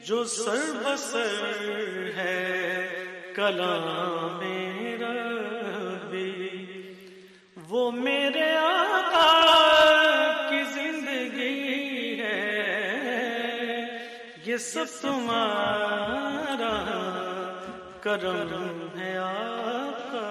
जो सरबसर है कलाम रब्बी, वो मेरे आका की जिंदगी है, ये सब तुम्हारा करम है आका।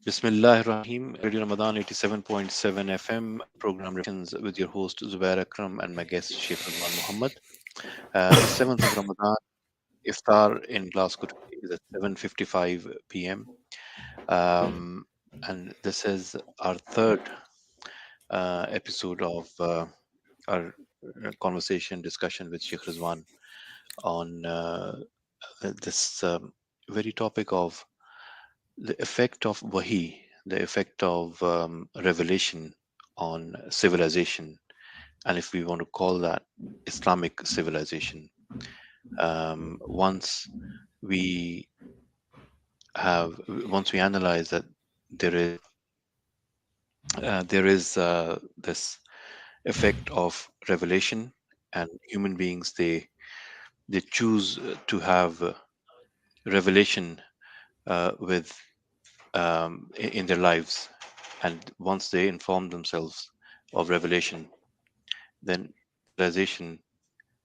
Bismillahirrahmanirrahim. Radio Ramadan 87.7 FM program Reflections with your host Zubair Akram and my guest Sheikh Ridwan Muhammad. 7th of Ramadan, Iftar in Glasgow is at 7:55 p.m. And this is our third episode of our conversation discussion with Sheikh Ridwan on this very topic of the effect of wahi, the effect of revelation on civilization, and if we want to call that Islamic civilization. Once we analyze that there is this effect of revelation, and human beings they choose to have revelation with in their lives, and once they inform themselves of revelation, then civilization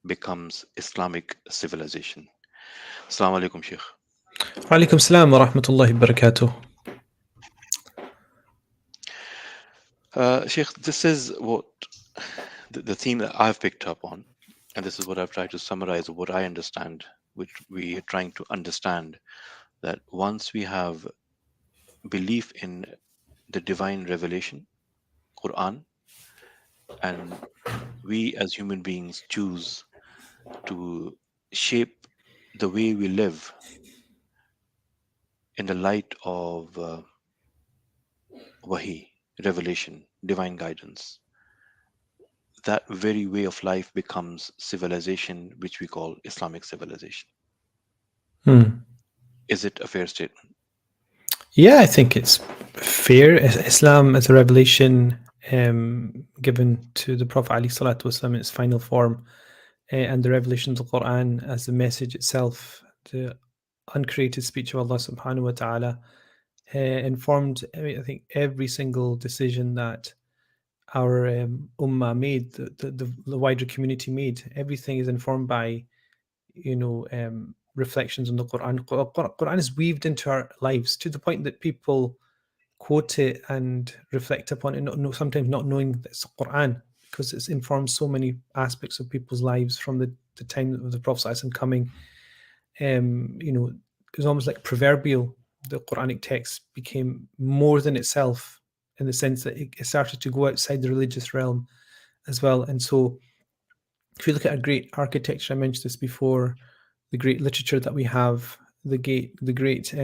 becomes Islamic civilization. Assalamu alaikum, Sheikh. Wa alaikum salam wa rahmatullahi wa barakatuh. Sheikh, this is what the theme that I've picked up on, and this is what I've tried to summarize of what I understand, which we are trying to understand, that once we have belief in the divine revelation, Quran, and we as human beings choose to shape the way we live in the light of wahi, revelation, divine guidance, that very way of life becomes civilization, which we call Islamic civilization. Is it a fair statement? Yeah, I think it's fair. Islam as a revelation given to the Prophet ﷺ in its final form, and the revelation of the Quran as the message itself, the uncreated speech of Allah subhanahu wa ta'ala, informed, I think, every single decision that our ummah made, the wider community made. Everything is informed by, reflections on the Quran. Quran is weaved into our lives to the point that people quote it and reflect upon it, sometimes not knowing that it's the Quran, because it's informed so many aspects of people's lives from the time of the Prophet ﷺ coming. It was almost like proverbial. The Quranic text became more than itself, in the sense that it started to go outside the religious realm as well. And so if you look at our great architecture, I mentioned this before, the great literature that we have, the great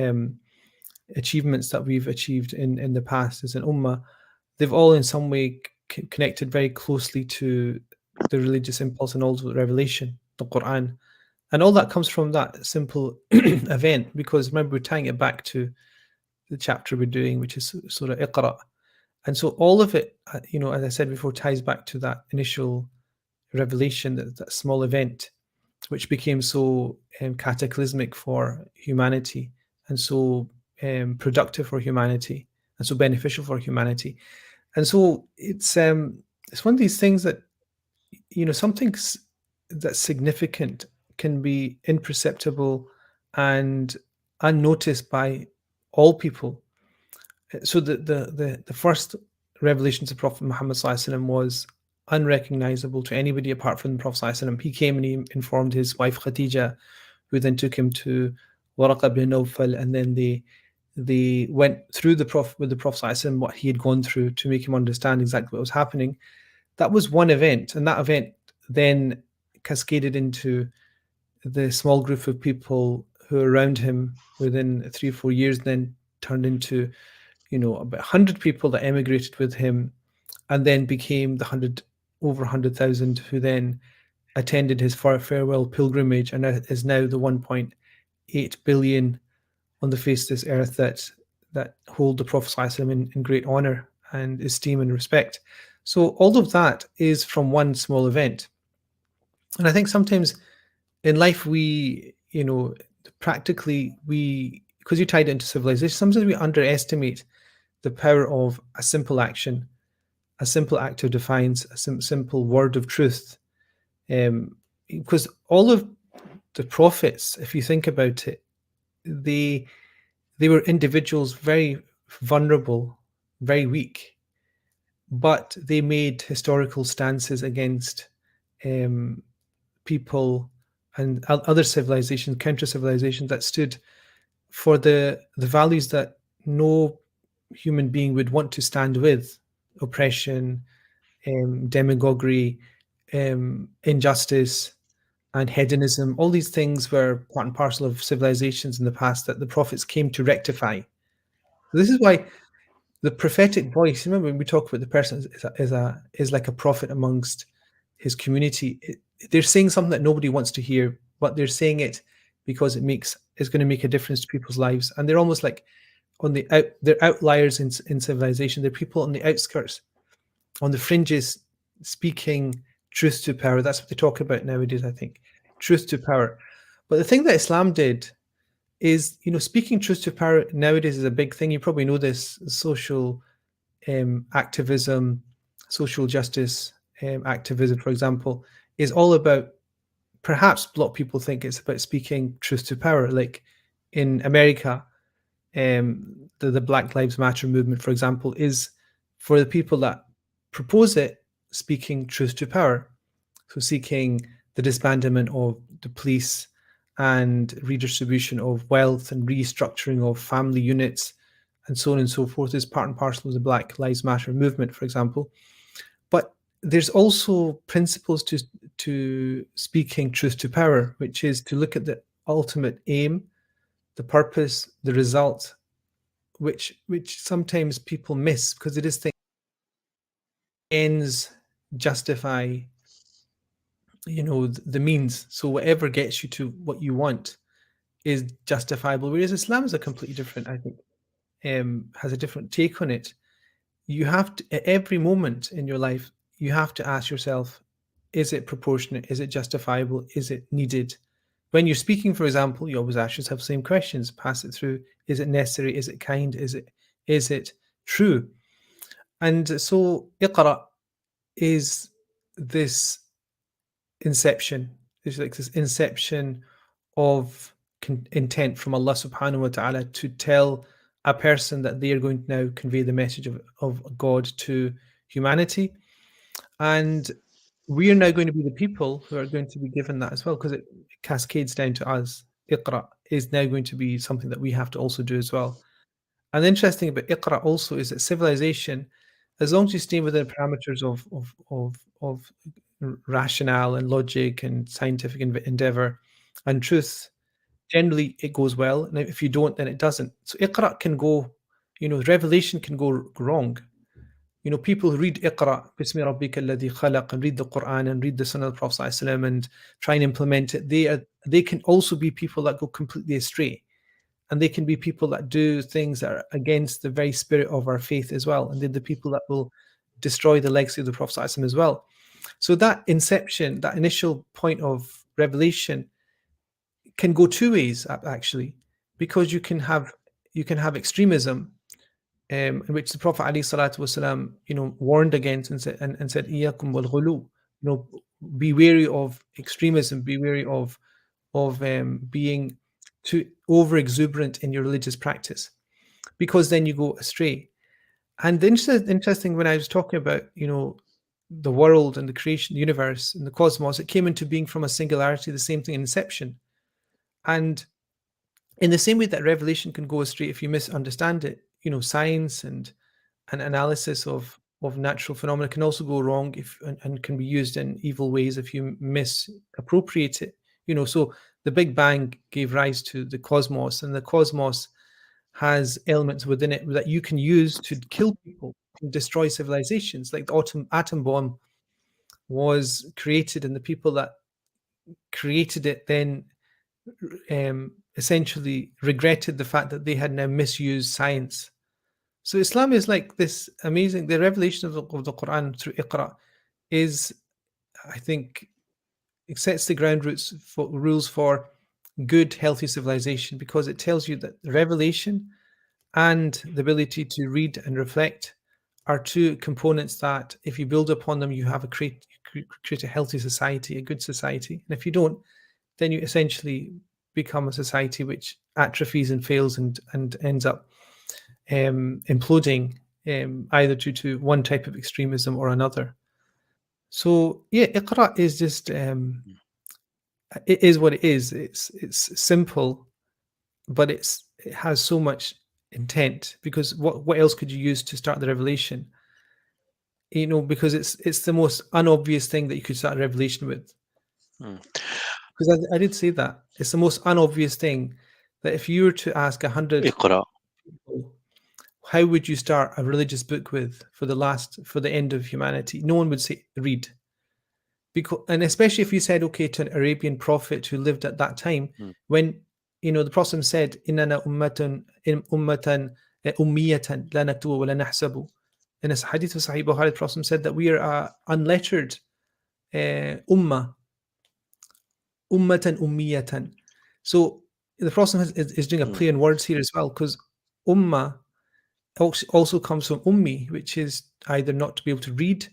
achievements that we've achieved in the past as an ummah, they've all in some way connected very closely to the religious impulse and also the revelation, the Quran. And all that comes from that simple event, because remember, we're tying it back to the chapter we're doing, which is Surah Iqra. And so all of it, as I said before, ties back to that initial revelation, that small event, which became so cataclysmic for humanity, and so productive for humanity, and so beneficial for humanity. And so it's one of these things that, something that's significant can be imperceptible and unnoticed by all people. So the first revelations of Prophet Muhammad ﷺ was unrecognizable to anybody apart from the Prophet ﷺ. He came and he informed his wife Khadija, who then took him to Waraqa bin Nawfal, and then they went through with the Prophet ﷺ what he had gone through to make him understand exactly what was happening. That was one event, and that event then cascaded into the small group of people who were around him within 3 or 4 years, then turned into about 100 people that emigrated with him, and then became over 100,000 who then attended his farewell pilgrimage, and is now the 1.8 billion on the face of this earth that that hold the Prophet ﷺ in great honor and esteem and respect. So all of that is from one small event. And I think sometimes in life practically because you tied it into civilization, sometimes we underestimate the power of a simple action, a simple act of defiance, a simple word of truth. Because all of the prophets, if you think about it, they were individuals very vulnerable, very weak, but they made historical stances against people and other civilizations, counter civilizations that stood for the values that no human being would want to stand with: oppression, demagoguery, injustice, and hedonism. All these things were part and parcel of civilizations in the past that the prophets came to rectify. This is why the prophetic voice, remember when we talk about the person is like a prophet amongst his community, they're saying something that nobody wants to hear, but they're saying it because it's going to make a difference to people's lives. And they're almost like they're outliers in civilization. They're people on the outskirts, on the fringes, speaking truth to power. That's what they talk about nowadays, I think. Truth to power. But the thing that Islam did is, speaking truth to power nowadays is a big thing. You probably know this. Social activism, social justice activism, for example, is all about, perhaps a lot of people think it's about speaking truth to power. Like in America, the Black Lives Matter movement, for example, is for the people that propose it, speaking truth to power. So seeking the disbandment of the police and redistribution of wealth and restructuring of family units and so on and so forth is part and parcel of the Black Lives Matter movement, for example. But there's also principles to speaking truth to power, which is to look at the ultimate aim, the purpose, the result, which sometimes people miss because it is things ends justify the means. So whatever gets you to what you want is justifiable, whereas Islam is a completely different, I think, has a different take on it. You have to, at every moment in your life, you have to ask yourself, is it proportionate? Is it justifiable? Is it needed? When you're speaking, for example, you always ask yourself the same questions, pass it through. Is it necessary? Is it kind? Is it true? And so Iqra is this inception. There's like this inception of intent from Allah subhanahu wa ta'ala to tell a person that they are going to now convey the message of God to humanity. And we are now going to be the people who are going to be given that as well, because it cascades down to us. Iqra is now going to be something that we have to also do as well. And the interesting about Iqra also is that civilization, as long as you stay within the parameters of rationale and logic and scientific endeavor and truth, generally it goes well. And if you don't, then it doesn't. So Iqra can go, revelation can go wrong. People who read Iqra, Bismi Rabbika alladhi khalaq, and read the Quran and read the Sunnah of the Prophet ﷺ and try and implement it, they can also be people that go completely astray. And they can be people that do things that are against the very spirit of our faith as well. And they're the people that will destroy the legacy of the Prophet ﷺ as well. So that inception, that initial point of revelation can go two ways, actually, because you can have extremism, in which the Prophet ﷺ, warned against and said, "Iyakum wal ghulu," be wary of extremism, be wary of being too over exuberant in your religious practice, because then you go astray. And the interesting, when I was talking about the world and the creation, the universe and the cosmos, it came into being from a singularity, the same thing in inception. And in the same way that revelation can go astray if you misunderstand it, science and analysis of natural phenomena can also go wrong and can be used in evil ways if you misappropriate it. So the Big Bang gave rise to the cosmos, and the cosmos has elements within it that you can use to kill people and destroy civilizations. Like the atom bomb was created, and the people that created it then essentially regretted the fact that they had now misused science. So Islam is like this amazing, the revelation of the Quran through Iqra is, I think, it sets the ground rules for good, healthy civilization, because it tells you that the revelation and the ability to read and reflect are two components that, if you build upon them, you have create a healthy society, a good society. And if you don't, then you essentially become a society which atrophies and fails and ends up imploding, either due to one type of extremism or another. So yeah, Iqra is just it is what it is. It's simple, but it has so much intent, because what else could you use to start the revelation? You know, because it's the most unobvious thing that you could start a revelation with. Because I did say that it's the most unobvious thing, that if you were to ask 100 Iqra. people, how would you start a religious book with for the end of humanity? No one would say read. Because, and especially if you said, okay, to an Arabian prophet who lived at that time, when, you know, the Prophet said, "Innana ummatan ummiyatan la naktubu wa la nahsabu." In a hadith of Sahih Bukhari, the Prophet said that we are unlettered ummah, ummatan ummiyatan. So the Prophet is doing a play on words here as well, because ummah also comes from ummi, which is either not to be able to read,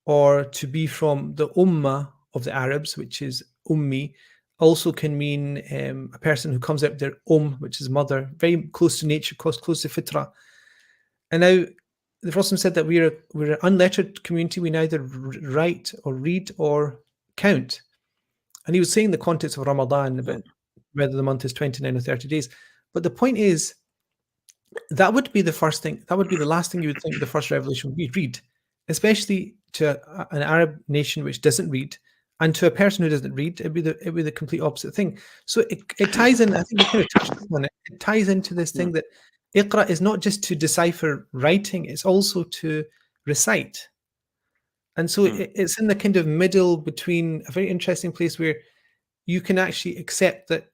or to be from the ummah of the Arabs, which is ummi. Also can mean a person who comes out of their which is mother, very close to nature, close to fitra. And now the Prophet said that we're an unlettered community. We neither write or read or count. And he was saying the context of Ramadan, about whether the month is 29 or 30 days. But the point is, that would be the first thing. That would be the last thing you would think the first revelation would be: read, especially to an Arab nation which doesn't read, and to a person who doesn't read, it'd be the complete opposite thing. So it ties in. I think we kind of touched on it. It ties into this thing that Iqra is not just to decipher writing; it's also to recite. And so it's in the kind of middle between, a very interesting place where you can actually accept that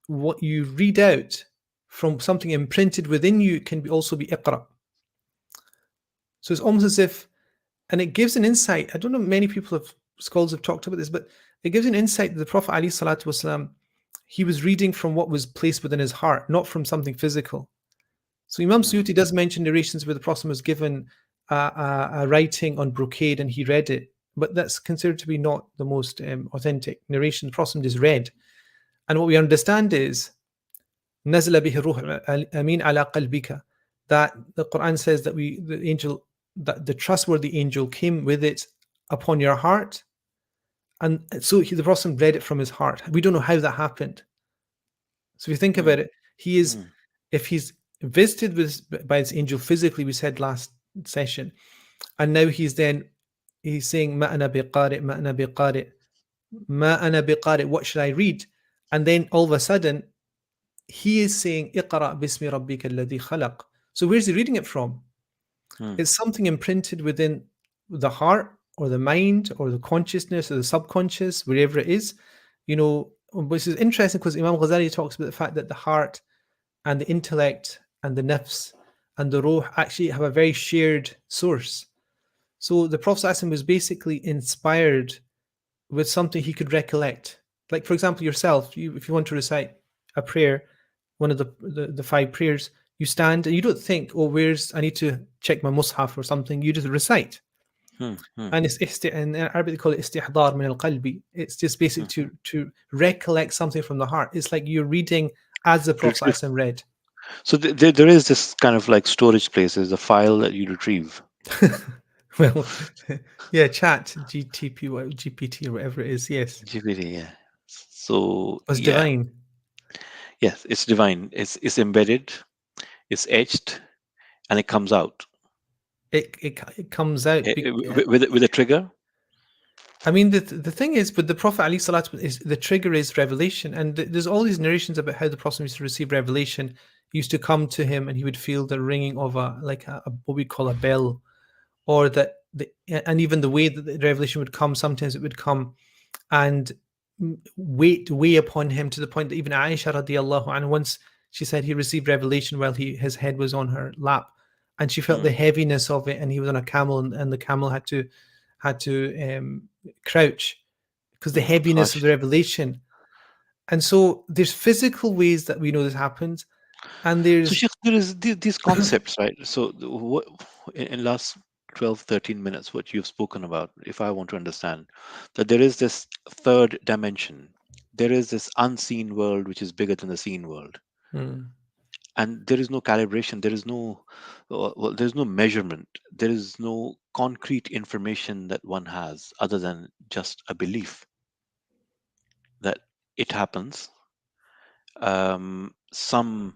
what you read out from something imprinted within you can also be Iqra. So it's almost as if, and it gives an insight. I don't know, many scholars have talked about this, but it gives an insight that the Prophet ﷺ, he was reading from what was placed within his heart, not from something physical. So Imam Suyuti does mention narrations where the Prophet was given a writing on brocade and he read it, but that's considered to be not the most authentic narration. The Prophet just read. And what we understand is, نزل به الروح الأمين على قلبك, that the Quran says that the trustworthy angel came with it upon your heart. And so the Prophet read it from his heart. We don't know how that happened. So if you think about it, he is, if he's visited by this angel physically, we said last session, and now he's saying, Ma ana biqari, ma ana biqari, ma ana biqari, what should I read? And then all of a sudden, he is saying, Iqra bismi rabbika alladhi khalaq. So where's he reading it from? It's something imprinted within the heart, or the mind, or the consciousness, or the subconscious, wherever it is. You know, which is interesting because Imam Ghazali talks about the fact that the heart and the intellect and the nafs and the ruh actually have a very shared source. So the Prophet ﷺ was basically inspired with something he could recollect. Like, for example, yourself, if you want to recite a prayer, one of the 5 prayers, you stand and you don't think, oh, I need to check my mushaf or something. You just recite. And it's in Arabic they call it istihdar min al-qalbi. It's just basically to recollect something from the heart. It's like you're reading as the Prophet ﷺ read. So there is this kind of like storage places, a file that you retrieve. Well, yeah, chat, GPT or whatever it is, yes. GPT, yeah. So it's divine. Yes, it's divine. It's embedded, it's etched, and it comes out. It comes out with a trigger. I mean, the thing is, with the Prophet ﷺ, the trigger is revelation, and there's all these narrations about how the Prophet used to receive revelation. He used to come to him, and he would feel the ringing of a what we call a bell, or and even the way that the revelation would come. Sometimes it would come, and weigh upon him to the point that even Aisha radiallahu anha, once she said he received revelation while his head was on her lap, and she felt the heaviness of it, and he was on a camel, and the camel had to crouch because the heaviness of the revelation. And so there's physical ways that we know this happens, and there's So Sheikh, there is these concepts, right? So what in last 12, 13 minutes, what you've spoken about, if I want to understand, that there is this third dimension, there is this unseen world which is bigger than the seen world, and there is no calibration, there is no there's no measurement, there is no concrete information that one has other than just a belief that it happens. Some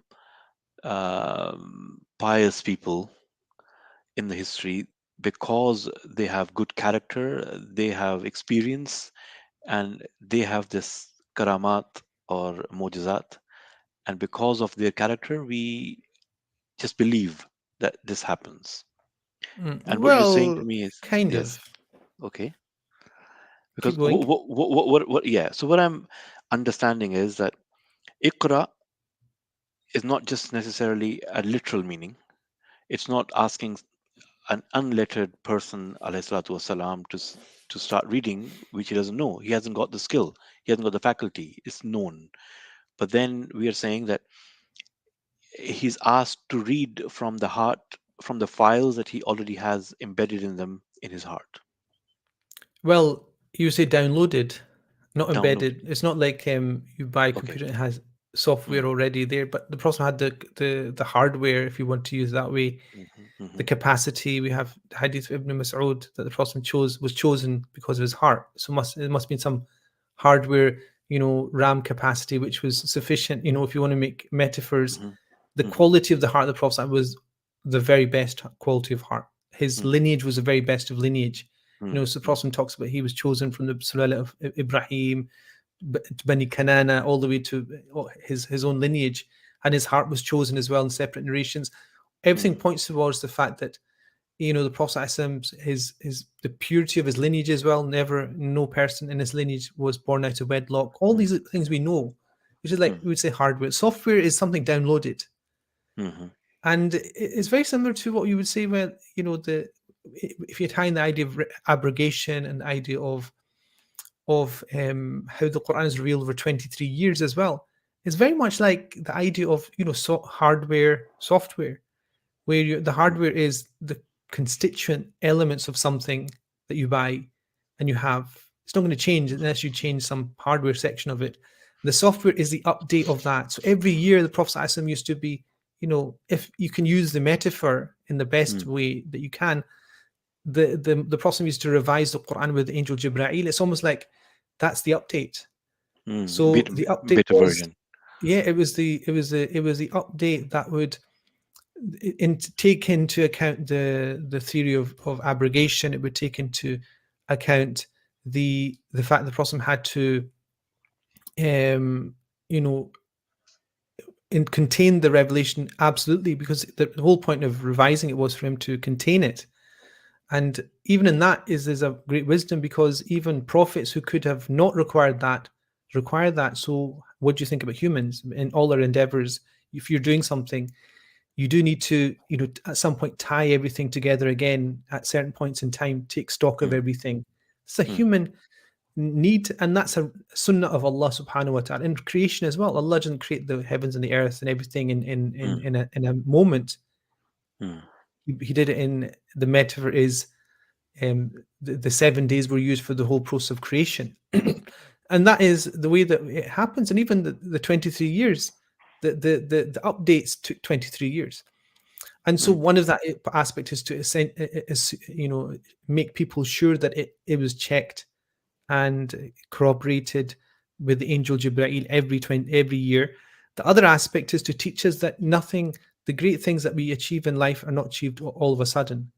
pious people in the history, because they have good character, they have experience, and they have this karamat or mujizat, and because of their character, we just believe that this happens. And what you're saying to well, me is kind yes, of. okay, because Keep going. what yeah. So what I'm understanding is that Iqra is not just necessarily a literal meaning. It's not asking an unlettered person, alayhi salatu wasalam, to start reading, which he doesn't know. He hasn't got the skill. He hasn't got the faculty. It's known. But then we are saying that he's asked to read from the heart, from the files that he already has embedded in them in his heart. Well, you say downloaded, not Download. embedded. It's not like you buy a Okay. computer and it has software already there, but the Prophet had the hardware, if you want to use it that way, the capacity. We have Hadith of Ibn Mas'ud that the Prophet was chosen because of his heart. So it must be some hardware, RAM capacity, which was sufficient. If you want to make metaphors, the quality of the heart of the Prophet was the very best quality of heart. His lineage was the very best of lineage. So the Prophet talks about he was chosen from the Sulala of Ibrahim, Bani Kanana, all the way to his own lineage, and his heart was chosen as well in separate narrations. Everything points towards the fact that the Prophet the purity of his lineage as well. No person in his lineage was born out of wedlock. All these things we know, which is like we would say hardware. Software is something downloaded, and it's very similar to what you would say when if you're tying the idea of abrogation and the idea of how the Quran is revealed over 23 years as well. It's very much like the idea of hardware, software, where the hardware is the constituent elements of something that you buy and you have. It's not going to change unless you change some hardware section of it. The software is the update of that. So every year the Prophet ﷺ used to be, if you can use the metaphor in the best way that you can, the Prophet used to revise the Quran with the angel Jibreel. It's almost like that's the update. So the update was, version. Yeah, it was the update that would take into account the theory of abrogation. It would take into account the fact that the Prophet had to contain the revelation, absolutely, because the whole point of revising it was for him to contain it. And even in that is a great wisdom, because even prophets who could have not required that. So what do you think about humans in all their endeavors? If you're doing something, you do need to, at some point tie everything together again at certain points in time, take stock of everything. It's a human need, and that's a sunnah of Allah subhanahu wa ta'ala. In creation as well, Allah doesn't create the heavens and the earth and everything in a moment. He did it in the metaphor is the 7 days were used for the whole process of creation. And that is the way that it happens. And even the 23 years, the updates took 23 years. And so one of that aspect is to make people sure that it was checked and corroborated with the angel Jibreel every year. The other aspect is to teach us that the great things that we achieve in life are not achieved all of a sudden.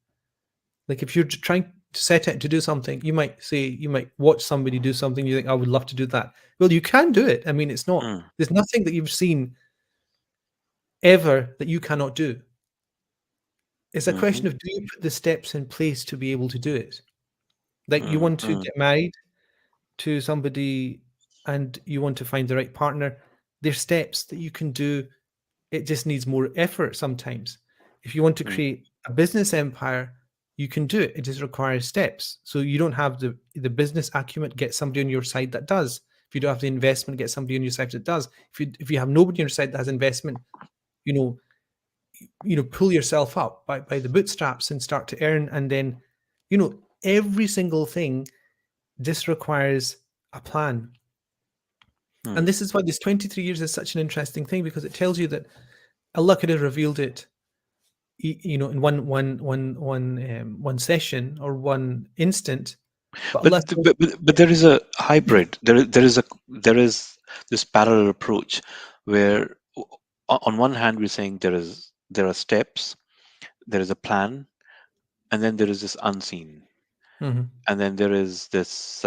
Like if you're trying to set out to do something, you might watch somebody do something, you think, I would love to do that. Well, you can do it. I mean, it's not, there's nothing that you've seen ever that you cannot do. It's a question of, do you put the steps in place to be able to do it? Like you want to get married to somebody and you want to find the right partner, there's steps that you can do. It just needs more effort sometimes. If you want to create a business empire, you can do it. It just requires steps. So you don't have the business acumen, get somebody on your side that does. If you don't have the investment, get somebody on your side that does. If you have nobody on your side that has investment, you know, pull yourself up by the bootstraps and start to earn. And then, you know, every single thing just requires a plan. And this is why this 23 years is such an interesting thing, because it tells you that Allah could have revealed it, you know, in one session or one instant. But there is a hybrid. There is this parallel approach where on one hand we're saying there are steps, there is a plan, and then there is this unseen. And then there is this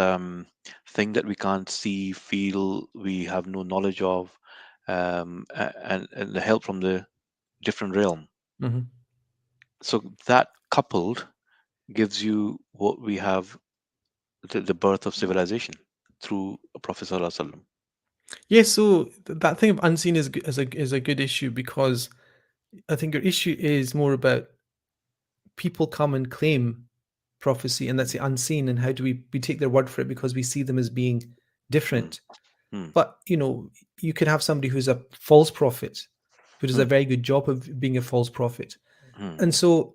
thing that we can't see, feel, we have no knowledge of, and the help from the different realm. So that coupled gives you what we have, the birth of civilization through Prophet Sallallahu Alaihi Wasallam. Yes, so that thing of unseen is a good issue, because I think your issue is more about people come and claim prophecy, and that's the unseen, and how do we take their word for it because we see them as being different. But you know, you could have somebody who's a false prophet who does a very good job of being a false prophet. And so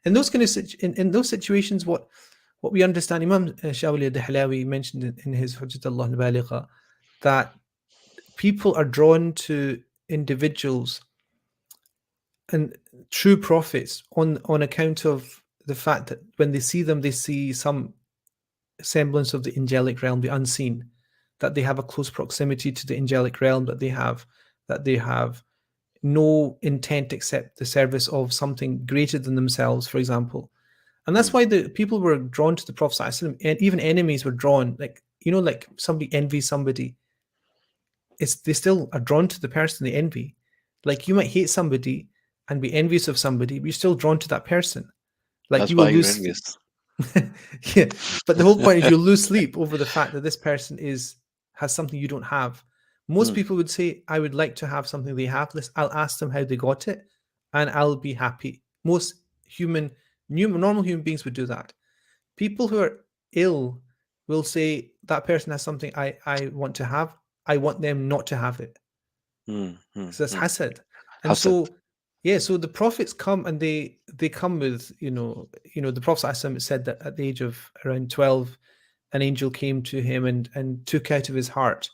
in those kind of in those situations, what we understand, Imam Shawli al-Dahlawi mentioned in his Hujjatullah al-Baligha, that people are drawn to individuals and true prophets on account of the fact that when they see them, they see some semblance of the angelic realm, the unseen, that they have a close proximity to the angelic realm, that they have no intent except the service of something greater than themselves, for example. And that's why the people were drawn to the Prophet ﷺ, and even enemies were drawn. Like, you know, like somebody envies somebody, they still are drawn to the person they envy. Like, you might hate somebody and be envious of somebody, but you're still drawn to that person. Like, That's you will why lose. Yeah, but the whole point is you'll lose sleep over the fact that this person has something you don't have. Most people would say, I would like to have something they have. I'll ask them how they got it, and I'll be happy. Most normal human beings would do that. People who are ill will say, that person has something I want to have. I want them not to have it. So that's hasad. And hasad. So, yeah, so the prophets come, and they come with, you know, the Prophet ﷺ said that at the age of around 12, an angel came to him and took out of his heart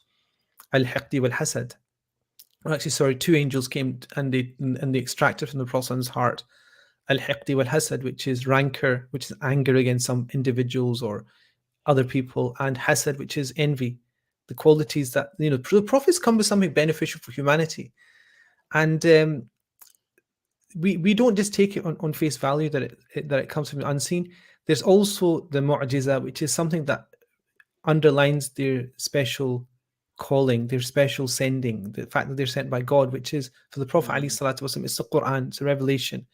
al-hiqdi wal-hasad. Actually, sorry, two angels came and they extracted from the Prophet's heart al-hiqdi wal-hasad, which is rancor, which is anger against some individuals or other people, and hasad, which is envy. The qualities that, you know, the prophets come with something beneficial for humanity. And we don't just take it on face value that it comes from the unseen. There's also the mu'jiza, which is something that underlines their special calling, their special sending, the fact that they're sent by God, which is, for the Prophet alayhi salatu wasallam, it's the Quran, it's a revelation,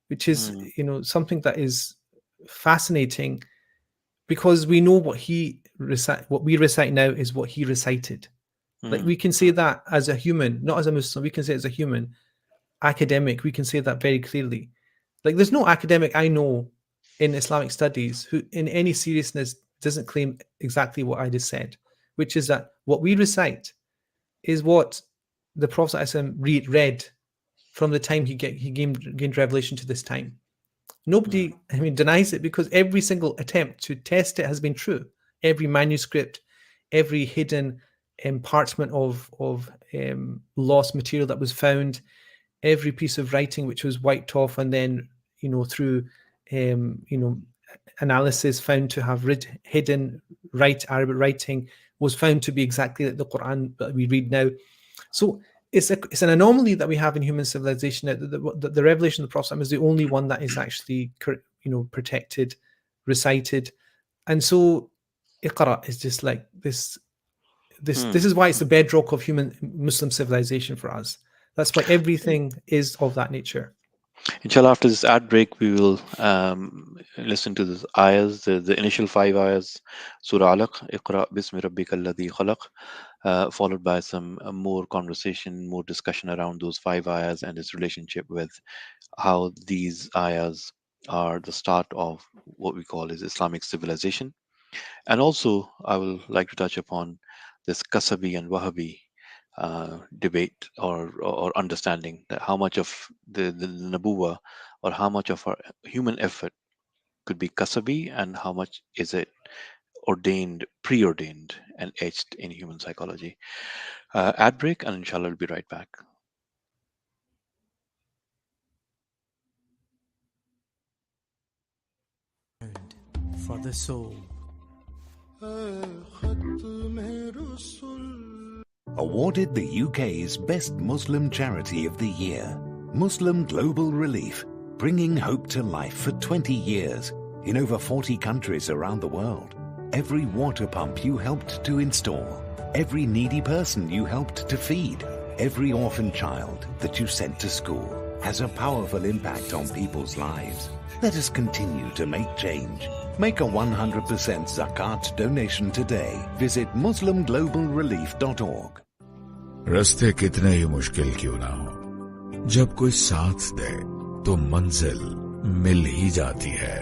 which is, you know, something that is fascinating, because we know what we recite now is what he recited. Like, we can say that as a human, not as a Muslim, we can say it as a human academic, we can say that very clearly. Like, there's no academic I know in Islamic studies who in any seriousness doesn't claim exactly what I just said, which is that what we recite is what the Prophet ﷺ read from the time he gained revelation to this time. Nobody, denies it, because every single attempt to test it has been true. Every manuscript, every hidden parchment of lost material that was found, every piece of writing which was wiped off and then, you know, through analysis found to have hidden Arabic writing, was found to be exactly like the Quran that we read now. So it's an anomaly that we have in human civilization, that the revelation of the Prophet is the only one that is actually, you know, protected, recited. And so Iqra is just like this is why it's the bedrock of human Muslim civilization for us. That's why everything is of that nature. Inshallah, after this ad break, we will listen to the ayahs, the initial 5 ayahs, Surah Alaq, Iqra bismi rabbika alladhi khalaq, followed by some more conversation, more discussion around those 5 ayahs and its relationship with how these ayahs are the start of what we call is Islamic civilization. And also, I will like to touch upon this Kasabi and Wahhabi debate or understanding that how much of the Nabuwa or how much of our human effort could be Kasabi and how much is it ordained, preordained, and etched in human psychology. Ad break, and inshallah, we'll be right back. For the soul. Awarded the UK's Best Muslim Charity of the Year, Muslim Global Relief, bringing hope to life for 20 years in over 40 countries around the world. Every water pump you helped to install, every needy person you helped to feed, every orphan child that you sent to school has a powerful impact on people's lives. Let us continue to make change. Make a 100% Zakat donation today. Visit muslimglobalrelief.org. رستے کتنے ہی مشکل کیوں نہ ہو، جب کوئی ساتھ دے تو منزل مل ہی جاتی ہے۔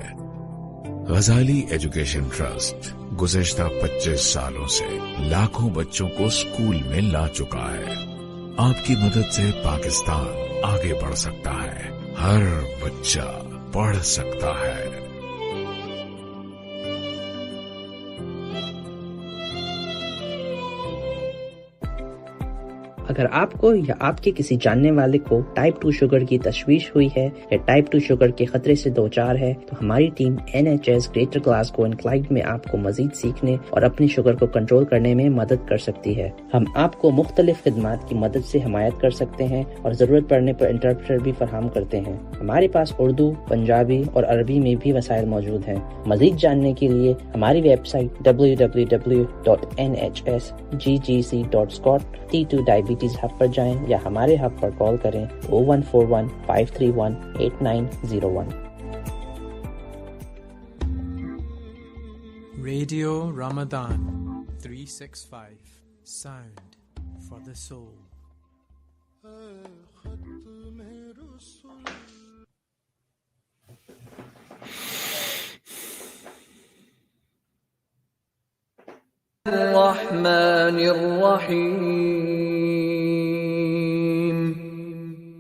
غزالی ایجوکیشن ٹرسٹ گزشتہ 25 سالوں سے لاکھوں بچوں کو اسکول میں لا چکا ہے۔ آپ کی مدد سے پاکستان آگے بڑھ سکتا ہے، ہر بچہ پڑھ سکتا ہے۔ اگر آپ کو یا آپ کے کسی جاننے والے کو ٹائپ 2 شوگر کی تشویش ہوئی ہے یا ٹائپ 2 شوگر کے خطرے سے دوچار ہے تو ہماری team NHS greater Glasgow and Clyde میں آپ کو مزید سیکھنے اور اپنی شوگر کو کنٹرول کرنے میں مدد کر سکتی ہے۔ ہم آپ کو مختلف خدمات کی مدد سے حمایت کر سکتے ہیں اور ضرورت پڑنے پر انٹرپریٹر بھی فراہم کرتے ہیں۔ ہمارے پاس اردو، پنجابی اور عربی میں بھی وسائل موجود ہیں۔ مزید جاننے کے لیے ہماری website www.nhsggc.scot T2 diabetes hub پر جائیں یا ہمارے ہب پر کال کریں 0141-531-8901۔ Radio Ramadan 365 Sound for the soul. الرحمن الرحيم.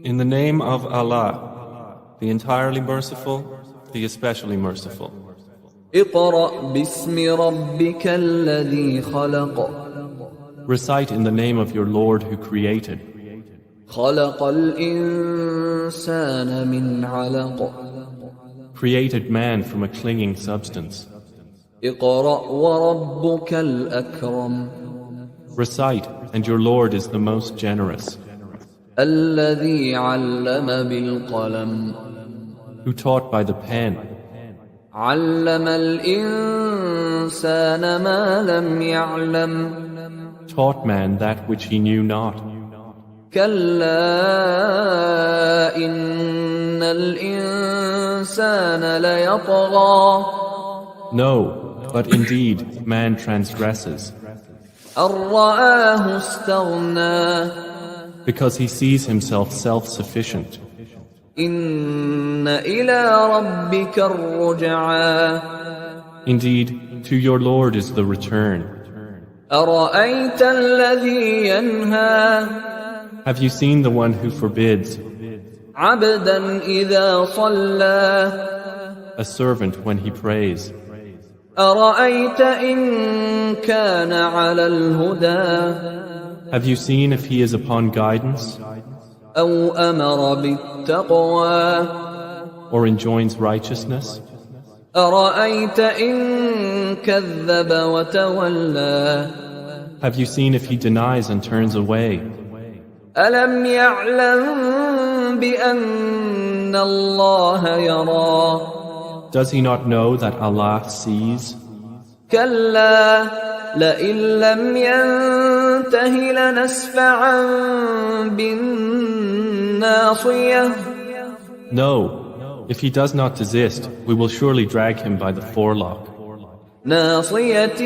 In the name of Allah, the entirely merciful, the especially merciful. اقرأ باسم ربك الذي خلق. Recite in the name of your Lord who created. خلق الإنسان من علق. Created man from a clinging substance. اقرأ وربك الأكرم. Recite, and your Lord is the most generous. الذي علم بالقلم. Who taught by the pen. علم الإنسان ما لم يعلم. Taught man that which he knew not. كلا إن الإنسان ليطغى. No, but indeed man transgresses. أن رآه استغنى. Because he sees himself self-sufficient. إن إلى ربك الرجعى. Indeed, to your Lord is the return. أرأيت الذي ينهى. Have you seen the one who forbids? عبدا إذا صلى. A servant when he prays. أرأيت إن كان على الهدى. Have you seen if he is upon guidance? أو أمر بالتقوى. Or enjoins righteousness? أرأيت إن كذب وتولى. Have you seen if he denies and turns away? ألم يعلم بأن الله يرى. Does he not know that Allah sees? كلا لئن لم ينته لنسفعا بالناصية. No, if he does not desist, we will surely drag him by the forelock. ناصية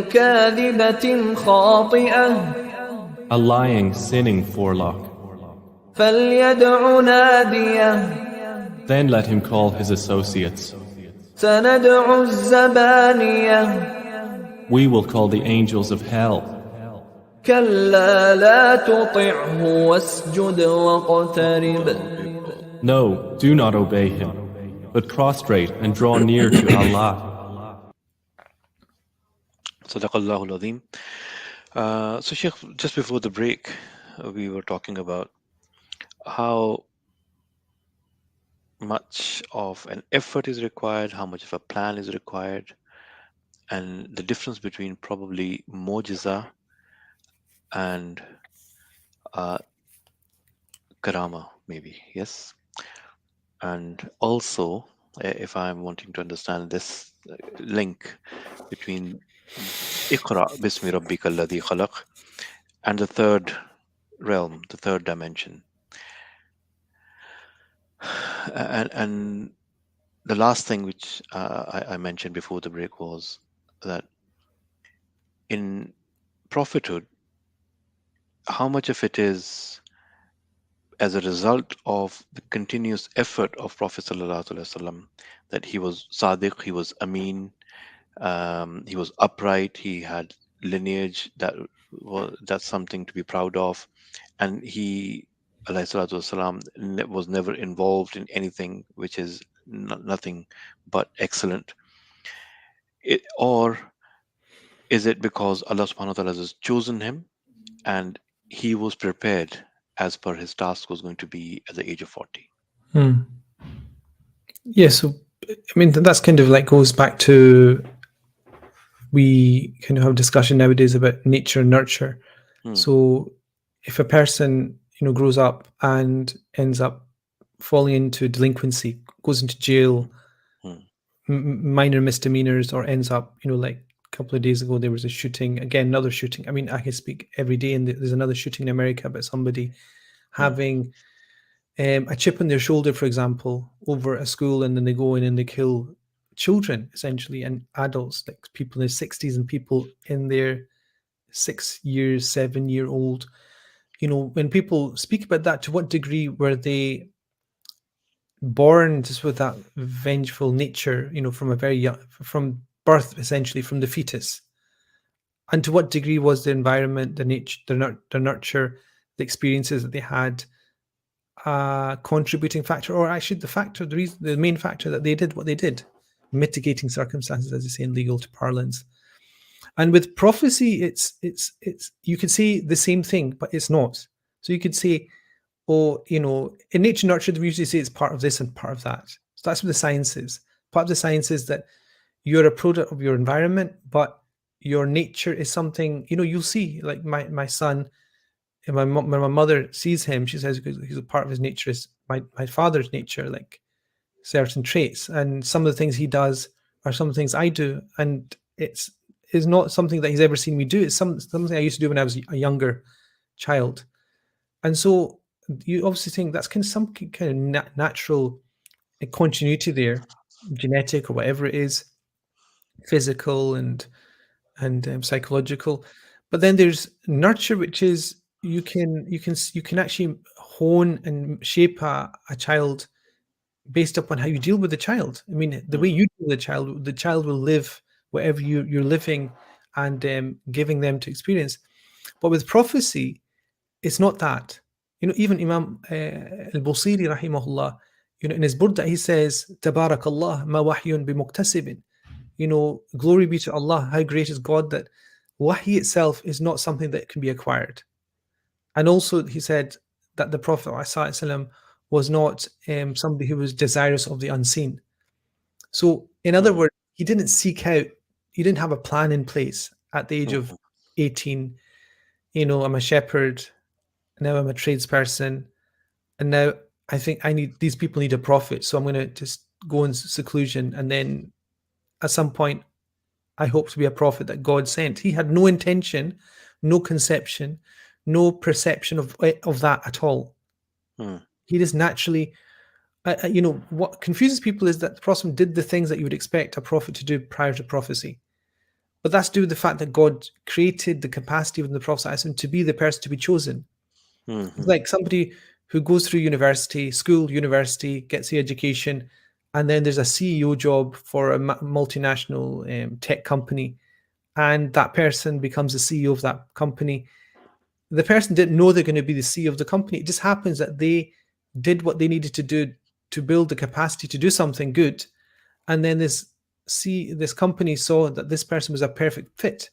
كاذبة خاطئة A lying, sinning forelock. فليدع Nadia Then let him call his associates. سندع الزبانية We will call the angels of hell. كلا لا تطعه واسجد واقترب No, do not obey him, but prostrate and draw near to Allah. Sadaqallahu al-Azim. So Sheikh, just before the break, we were talking about how much of an effort is required, how much of a plan is required, and the difference between probably mu'jiza and karama, maybe, yes? And also, if I'm wanting to understand this link between Iqra bismi rabbika alladhi khalaq and the third realm, the third dimension. And the last thing which I mentioned before the break was that in prophethood, how much of it is as a result of the continuous effort of Prophet ﷺ, that he was Sadiq, he was Amin, he was upright, he had lineage that's something to be proud of, and he ﷺ was never involved in anything which is nothing but excellent. Or is it because Allah subhanahu wa ta'ala has chosen him and he was prepared as per his task was going to be at the age of 40? Yeah, so I mean that's kind of like goes back to, we kind of have a discussion nowadays about nature and nurture. So if a person grows up and ends up falling into delinquency, goes into jail, minor misdemeanors, or ends up like a couple of days ago there was a shooting, again another shooting. I mean, I can speak every day, and there's another shooting in America about somebody having a chip on their shoulder, for example, over a school, and then they go in and they kill children essentially, and adults, like people in their 60s and people in their 6 years, 7-year-old. When people speak about that, to what degree were they born just with that vengeful nature, from a very young, from birth, essentially from the fetus? And to what degree was the environment, the nature, the nurture, the experiences that they had a contributing factor, or actually the main factor that they did what they did? Mitigating circumstances, as they say in legal parlance. And with prophecy, it's you could say the same thing, but it's not. So you could say, in nature nurture, we usually say it's part of this and part of that. So that's what the science is. Part of the science is that you're a product of your environment, but your nature is something, you'll see, like my son, and when my mother sees him, she says he's a part of his nature is my father's nature, like certain traits, and some of the things he does are some of the things I do, and it's not something that he's ever seen me do. It's something I used to do when I was a younger child. And so you obviously think that's some kind of natural continuity there, genetic or whatever it is, physical and psychological. But then there's nurture, which is you can actually hone and shape a child based upon how you deal with the child. I mean, the way you deal with the child will live whatever you're living and giving them to experience. But with prophecy, it's not that. Even Imam al-Busiri rahimahullah, in his Burda, he says, Tabarakallah ma wahyun bimuktasibin. Glory be to Allah, how great is God that wahy itself is not something that can be acquired. And also he said that the Prophet ﷺ was not somebody who was desirous of the unseen. So in other words, he didn't seek out, he didn't have a plan in place at the age of 18. I'm a shepherd, now I'm a tradesperson, and now I think these people need a prophet, so I'm going to just go in seclusion, and then at some point I hope to be a prophet that God sent. He had no intention, no conception, no perception of that at all. He just naturally what confuses people is that the Prophet did the things that you would expect a prophet to do prior to prophecy. But that's due to the fact that God created the capacity within the Prophet ﷺ to be the person to be chosen. Mhm. Like somebody who goes through university, gets the education, and then there's a CEO job for a multinational tech company, and that person becomes the CEO of that company. The person didn't know they're going to be the CEO of the company. It just happens that they did what they needed to do to build the capacity to do something good, and then this company saw that this person was a perfect fit.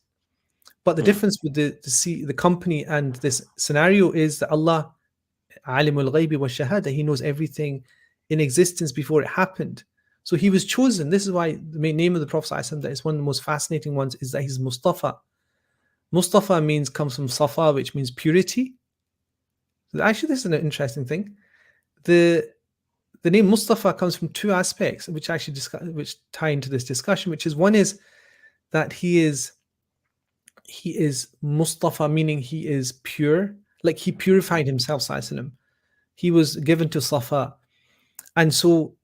But the difference with the company and this scenario is that Allah, Alimul Ghaibi wa Shahada, He knows everything in existence before it happened. So He was chosen. This is why the main name of the Prophet ﷺ, that is one of the most fascinating ones, is that he's Mustafa. Mustafa comes from Safa, which means purity. Actually, this is an interesting thing. The name Mustafa comes from two aspects, which actually which tie into this discussion. Which is, one is that he is Mustafa, meaning he is pure, like he purified himself. Sallallahu. He was given to Safa, and so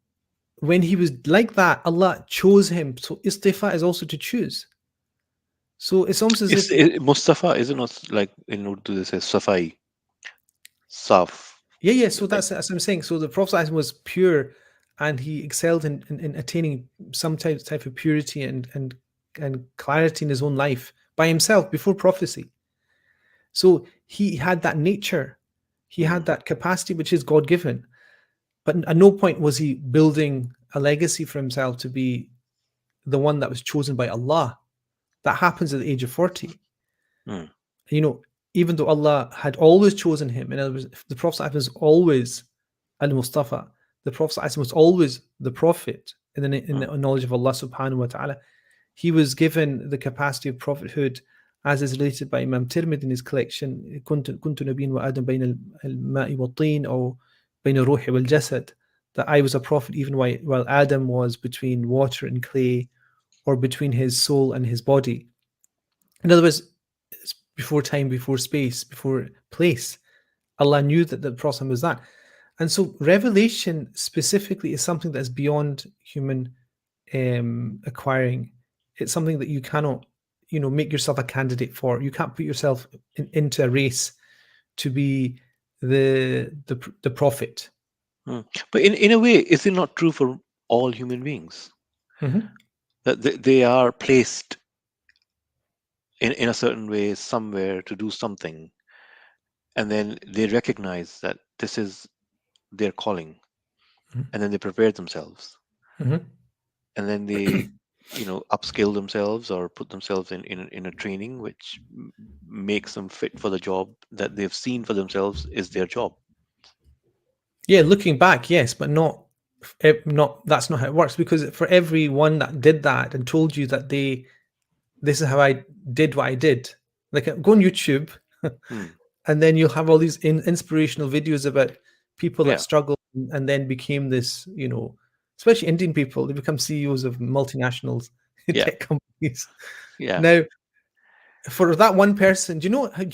when he was like that, Allah chose him. So istifa is also to choose. So it's almost as if Mustafa isn't like in Urdu they say Safai, Saf. Yeah. So that's what I'm saying. So the Prophet was pure, and he excelled in attaining some type of purity and clarity in his own life by himself before prophecy. So he had that nature, he had that capacity which is God given, but at no point was he building a legacy for himself to be the one that was chosen by Allah. That happens at the age of 40. Even though Allah had always chosen him, in other words, the Prophet was always Al-Mustafa, the Prophet was always the Prophet in the knowledge of Allah subhanahu wa ta'ala. He was given the capacity of prophethood, as is related by Imam Tirmidhi in his collection, كنت نبيا وآدم بين الماء والطين أو بين الروح والجسد, that I was a prophet even while Adam was between water and clay, or between his soul and his body. In other words, before time, before space, before place, Allah knew that the Prophet was that. And so revelation specifically is something that is beyond human acquiring. It's something that you cannot, make yourself a candidate for. You can't put yourself into a race to be the prophet. But in a way, is it not true for all human beings? That they are placed in a certain way somewhere to do something, and then they recognize that this is their calling, and then they prepare themselves, and then they upskill themselves or put themselves in a training which makes them fit for the job that they've seen for themselves is their job. Yeah, looking back, yes, but not that's not how it works, because for everyone that did that and told you that this is how I did what I did, like go on YouTube and then you'll have all these inspirational videos about people that struggled and then became this, especially Indian people, they become CEOs of multinationals tech companies. Now, for that one person, do you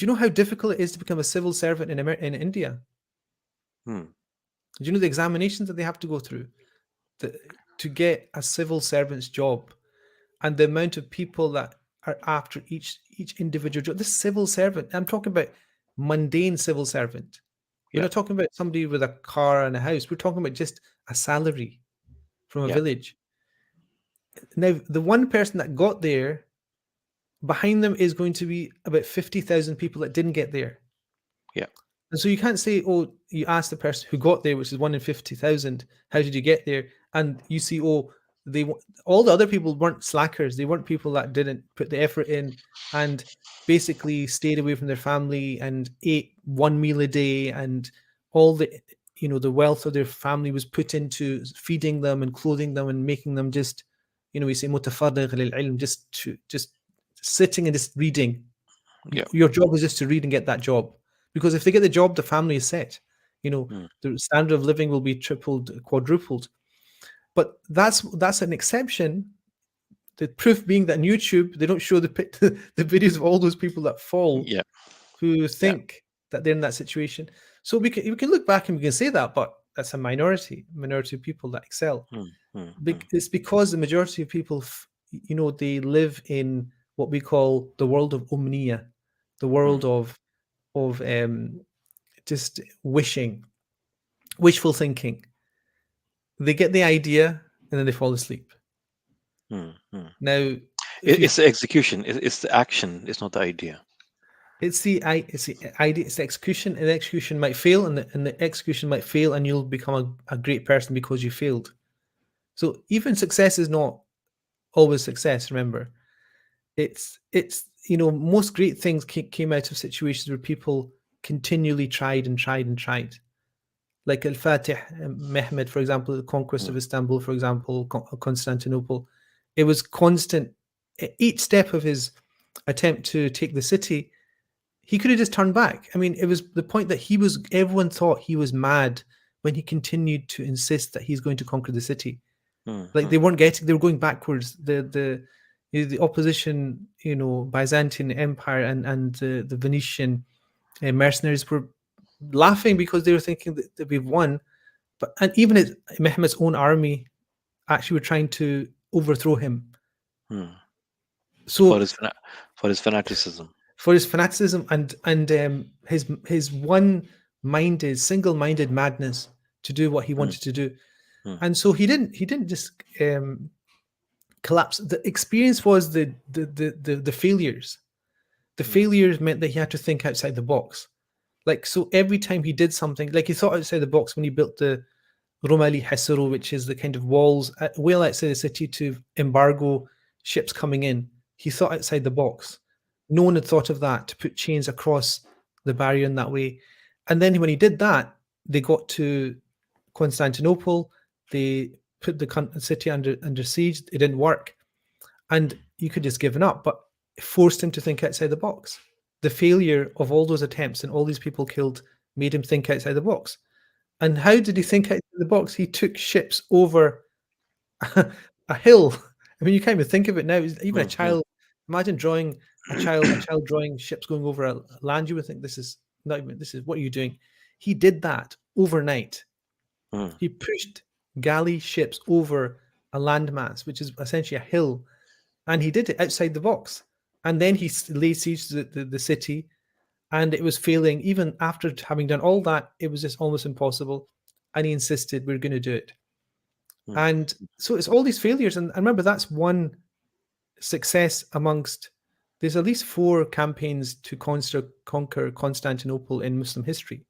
know how difficult it is to become a civil servant in India? Do you know the examinations that they have to go through to get a civil servant's job, and the amount of people that are after each individual job? This civil servant, I'm talking about mundane civil servant. We're not talking about somebody with a car and a house. We're talking about just a salary from a village. Now, the one person that got there, behind them is going to be about 50,000 people that didn't get there. And so you can't say, oh, you ask the person who got there, which is 1 in 50,000, how did you get there? And you see, all the other people weren't slackers. They weren't people that didn't put the effort in and basically stayed away from their family and ate one meal a day, and all the the wealth of their family was put into feeding them and clothing them and making them just, we say mutafarrigh lil ilm, just sitting and just reading. Your job is just to read and get that job. Because if they get the job, the family is set. The standard of living will be tripled, quadrupled. But that's an exception. The proof being that on YouTube, they don't show the videos of all those people that fall, who think that they're in that situation. So we can look back and we can say that, but that's a minority of people that excel. Mm. It's because the majority of people, they live in what we call the world of umniya, the world of just wishful thinking. They get the idea and then they fall asleep. Now, It's the execution. It's the action. It's not the idea. It's the idea. It's the execution, and the execution might fail, and the execution might fail, and you'll become a great person because you failed. So even success is not always success. Remember, it's most great things came out of situations where people continually tried and tried and tried. Like Al-Fatih Mehmed, for example, the conquest of Istanbul, for example, Constantinople. It was constant. Each step of his attempt to take the city, he could have just turned back. I mean, it was the point that everyone thought he was mad when he continued to insist that he's going to conquer the city. Like they were going backwards. The opposition, Byzantine Empire and the Venetian mercenaries were laughing because they were thinking that we've won. And even Mehmed's own army actually were trying to overthrow him. So for his fanaticism. For his fanaticism and his one-minded, single-minded madness to do what he wanted to do, and so he didn't just collapse. The experience was the failures. The failures meant that he had to think outside the box. Like, so every time he did something, like he thought outside the box when he built the Romali Hesaro, which is the kind of walls well outside the city to embargo ships coming in. He thought outside the box. No one had thought of that, to put chains across the barrier in that way. And then when he did that, they got to Constantinople. They put the city under siege. It didn't work. And you could just given up, but it forced him to think outside the box. The failure of all those attempts and all these people killed made him think outside the box. And how did he think outside the box? He took ships over a hill. I mean, you can't even think of it now. Even a child, imagine drawing a child drawing ships going over a land. You would think this is what are you doing? He did that overnight. He pushed galley ships over a landmass, which is essentially a hill, and he did it outside the box. And then he laid siege to the city, and it was failing. Even after having done all that, it was just almost impossible. And he insisted, we're going to do it. And so it's all these failures. And I remember that's one success amongst, there's at least 4 campaigns to conquer Constantinople in Muslim history.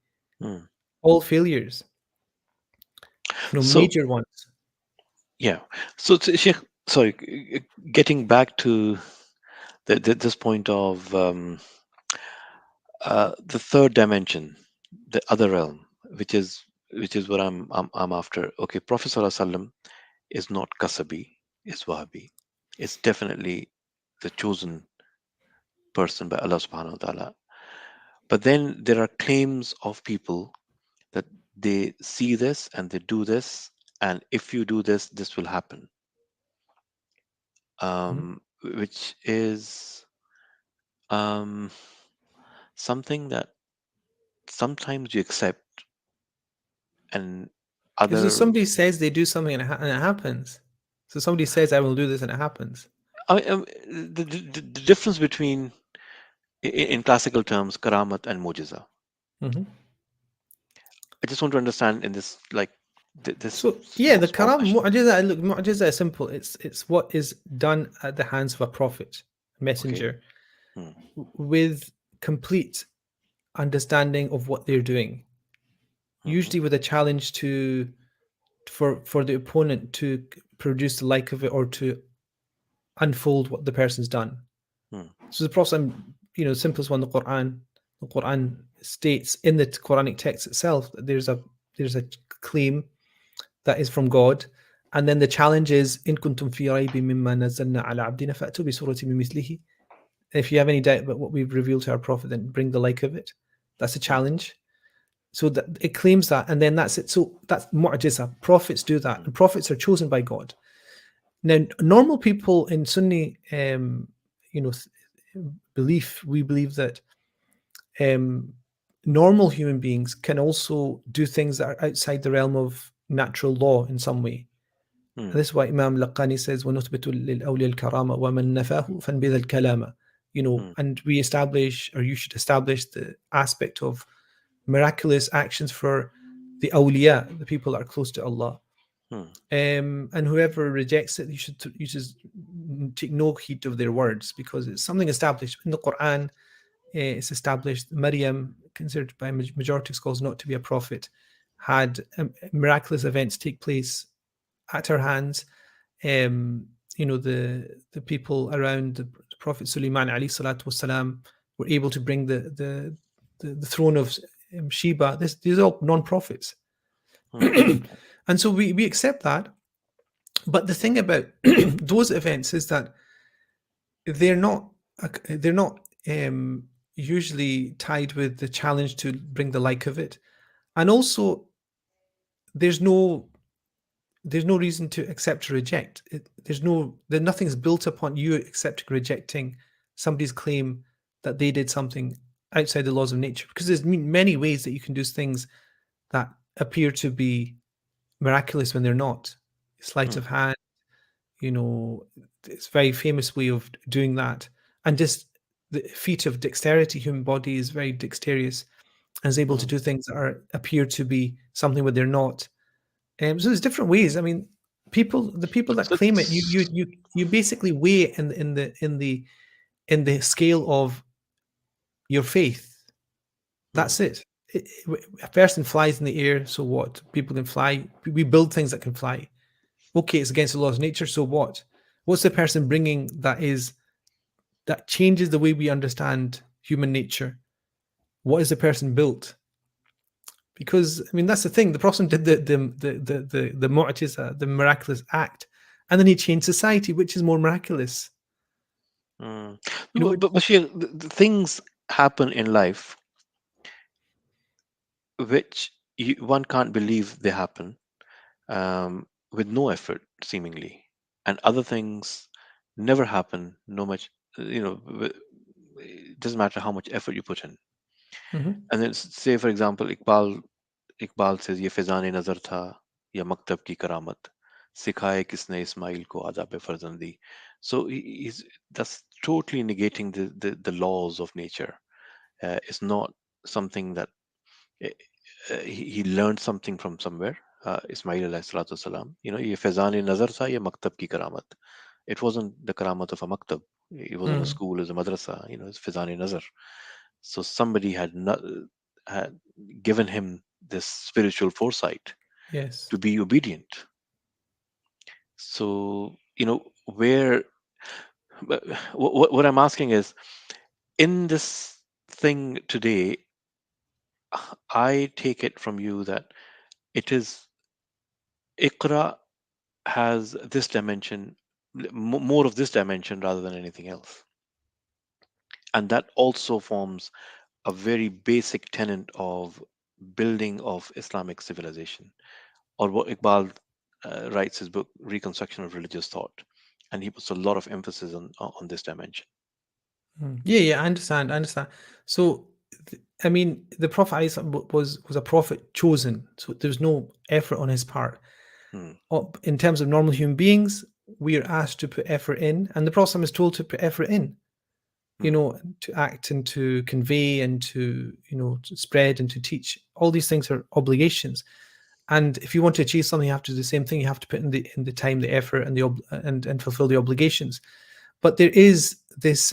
All failures. Major ones. Yeah. So, Sheikh, sorry, getting back to this point of the third dimension, the other realm, which is what I'm after. Okay, Prophet ﷺ is not Kasabi, is Wahhabi. It's definitely the chosen person by Allah subhanahu wa ta'ala. But then there are claims of people that they see this and they do this, and if you do this, this will happen. Which is something that sometimes you accept, and So somebody says they do something and it happens. So somebody says, I will do this, and it happens. The difference between, in classical terms, karamat and mujiza. I just want to understand in this, like this. So yeah, the karam mu'jiza. Look, mu'jiza is simple. It's what is done at the hands of a prophet, messenger, with complete understanding of what they're doing. Usually with a challenge for the opponent to produce the like of it, or to unfold what the person's done. So the Prophet, simplest one, the Quran states in the Quranic text itself that there's a claim that is from God, and then the challenge is in kuntum fi raybin mimma nazzalna ala abdina fa'tu bi suratin min mithlihi. If you have any doubt about what we've revealed to our prophet, then bring the like of it. That's a challenge. So that it claims that, and then that's it. So that's mu'jiza. Prophets do that, and prophets are chosen by God. Now, normal people in Sunni, belief, we believe that normal human beings can also do things that are outside the realm of natural law in some way. And this is why Imam Laqani says, وَنُثْبِتُ لِلْأَوْلِيَا الْكَرَامَ وَمَنْ نَفَاهُ فَانْبِذَ الْكَلَامَ. You know, and we establish, or you should establish, the aspect of miraculous actions for the awliya, the people that are close to Allah. And whoever rejects it, you should take no heed of their words, because it's something established in the Quran. It's established. Maryam, considered by majority of scholars not to be a prophet, had miraculous events take place at her hands. You know, the people around the Prophet Sulaiman alayhi salatu wasalam were able to bring the throne of Sheba. These are all non-prophets. And so we accept that. But the thing about those events is that they're not usually tied with the challenge to bring the like of it. And also there's no reason to accept or reject. Nothing's built upon you accepting or rejecting somebody's claim that they did something outside the laws of nature, because there's many ways that you can do things that appear to be miraculous when they're not. Sleight of hand, you know, it's a very famous way of doing that. And just the feat of dexterity, human body is very dexterous and is able to do things that appear to be something when they're not. So there's different ways. I mean, the people that claim it, you basically weigh in the scale of your faith. That's it. A person flies in the air, so what? People can fly. We build things that can fly. Okay, it's against the laws of nature, so what? What's the person bringing that changes the way we understand human nature? What is the person built? Because I mean, that's the thing. The Prophet did the mu'jiza, the miraculous act, and then he changed society, which is more miraculous. You know, but Bashir, the things happen in life which one can't believe they happen with no effort, seemingly, and other things never happen. No much, you know, it doesn't matter how much effort you put in. And then, say for example, Iqbal says, "Ye fezan-e nazar tha, ya maktab ki karamat, sikhaye kisne Ismail ko adab-e farzandi." So that's totally negating the laws of nature. It's not something that he learned something from somewhere. Ismail alayhi salatu wasalam, you know, ye fezan-e nazar tha, ya maktab ki karamat. It wasn't the karamat of a maktab. It wasn't a school, it was a madrasa. You know, it's fezan-e nazar. So somebody had given him this spiritual foresight, yes, to be obedient. So, you know, what I'm asking is, in this thing today, I take it from you that it is Iqra has this dimension, more of this dimension rather than anything else. And that also forms a very basic tenet of building of Islamic civilization, or what Iqbal writes his book, Reconstruction of Religious Thought, and he puts a lot of emphasis on this dimension. Yeah, I understand. So, I mean, the Prophet was a prophet chosen, so there was no effort on his part. In terms of normal human beings, we are asked to put effort in, and the Prophet is told to put effort in. You know, to act and to convey and to, you know, to spread and to teach. All these things are obligations. And if you want to achieve something, you have to do the same thing. You have to put in the time, the effort, and fulfill the obligations. But there is this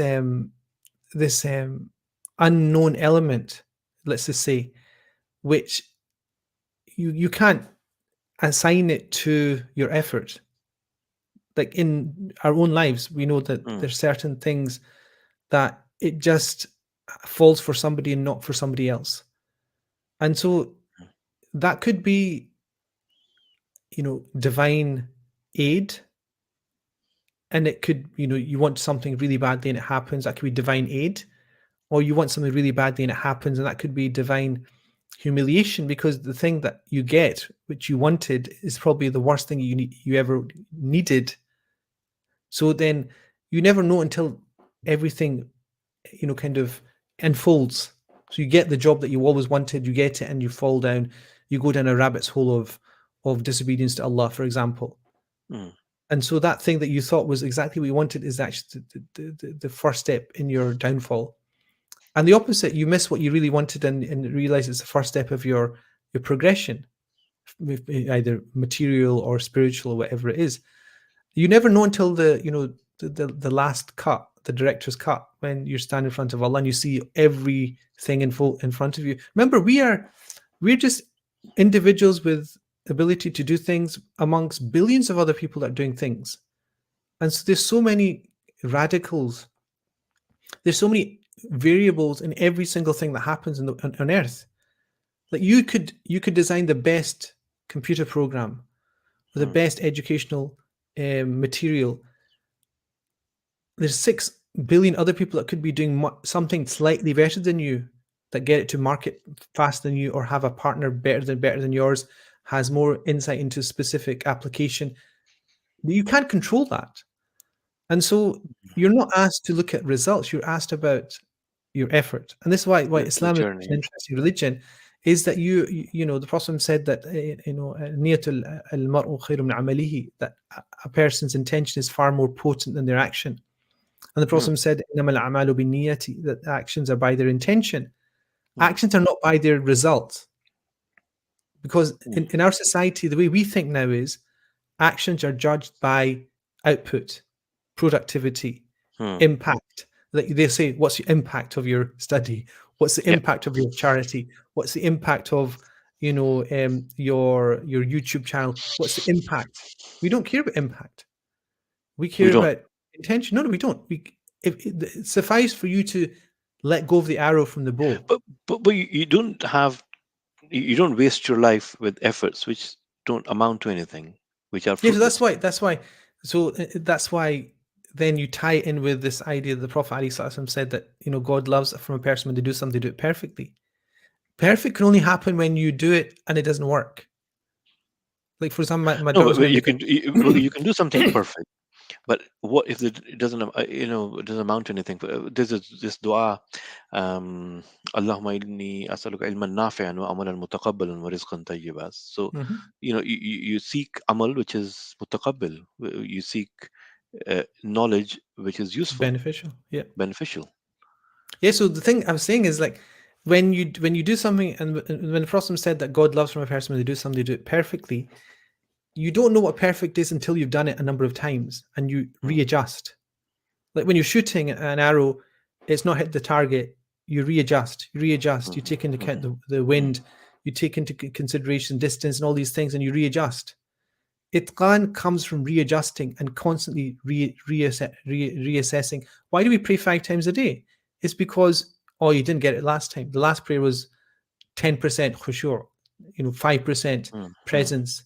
unknown element, let's just say, which you can't assign it to your effort. Like in our own lives, we know that there's certain things that it just falls for somebody and not for somebody else. And so that could be, you know, divine aid. And it could, you know, you want something really badly and it happens, that could be divine aid. Or you want something really badly and it happens, and that could be divine humiliation, because the thing that you get, which you wanted, is probably the worst thing you ever needed. So then you never know until everything, you know, kind of unfolds. So you get the job that you always wanted, you get it, and you fall down. You go down a rabbit's hole of disobedience to Allah, for example. And so that thing that you thought was exactly what you wanted is actually the first step in your downfall. And the opposite, you miss what you really wanted and realize it's the first step of your progression, either material or spiritual or whatever it is. You never know until the last cut, the director's cut, when you stand in front of Allah and you see everything in front of you. Remember, we're just individuals with ability to do things amongst billions of other people that are doing things. And so there's so many radicals. There's so many variables in every single thing that happens on Earth. Like you could design the best computer program or the best educational material. There's 6 billion other people that could be doing something slightly better than you, that get it to market faster than you, or have a partner better than yours, has more insight into specific application. You can't control that. And so you're not asked to look at results, you're asked about your effort. And this is why Islam is an interesting religion, is that you know, the Prophet said that niyatul al-mar'u khayrun min amalihi, that a person's intention is far more potent than their action. And the Prophet said, innamal a'malu binniyati, that actions are by their intention. Actions are not by their results. Because in our society, the way we think now is actions are judged by output, productivity, impact. Like they say, what's the impact of your study? What's the impact of your charity? What's the impact of your YouTube channel? What's the impact? We don't care about impact. We care about intention. No, we don't. It suffices for you to let go of the arrow from the bow. But you don't have. You don't waste your life with efforts which don't amount to anything, which are fruitless. So that's why then you tie it in with this idea that the Prophet ﷺ said that God loves from a person when they do something, they do it perfectly. Perfect can only happen when you do it and it doesn't work. Like for example, my daughter. You can do something perfect, but what if it doesn't it doesn't amount to anything? There's this dua, Allahumma inni as'aluka ilman nafi'an wa amalan mutaqabbalan wa rizqan tayyiban. So you seek amal which is mutaqabbal. You seek knowledge which is useful, beneficial. So the thing I'm saying is, like, when you do something, and when the Prophet said that God loves from a person when they do something, they do it perfectly, you don't know what perfect is until you've done it a number of times and you readjust. Like when you're shooting an arrow, it's not hit the target, you readjust, you take into account the wind, you take into consideration distance and all these things, and you readjust. Itqan comes from readjusting and constantly reassessing. Why do we pray 5 times a day? It's because, you didn't get it last time. The last prayer was 10% khushu', 5% presence,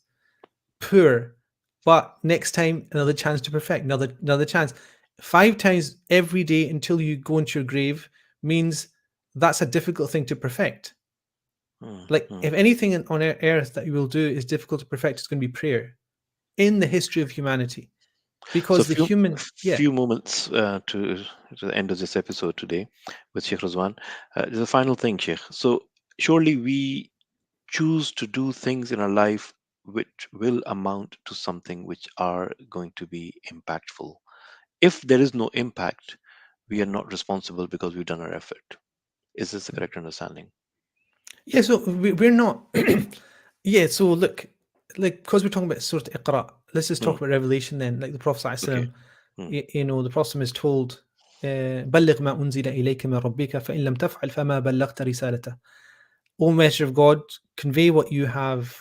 poor. But next time, another chance to perfect, another chance. 5 times every day until you go into your grave means that's a difficult thing to perfect. Like if anything on earth that you will do is difficult to perfect, it's going to be prayer in the history of humanity. Because few moments to the end of this episode today with Sheikh Rizwan. There's a final thing, Sheikh. So surely we choose to do things in our life which will amount to something which are going to be impactful. If there is no impact, we are not responsible because we've done our effort. Is this the correct understanding? Yeah, so we're not. So look, like, because we're talking about Surah Iqra, let's just talk about Revelation then. Like the Prophet ﷺ, the Prophet is told, بَلِّغْ مَا أُنزِلَ إِلَيْكَ مِنْ رَبِّكَ فَإِنْ لَمْ تَفْعَلْ فَمَا بَلَّغْتَ رِسَالَتَهُ. O Messenger of God, convey what you have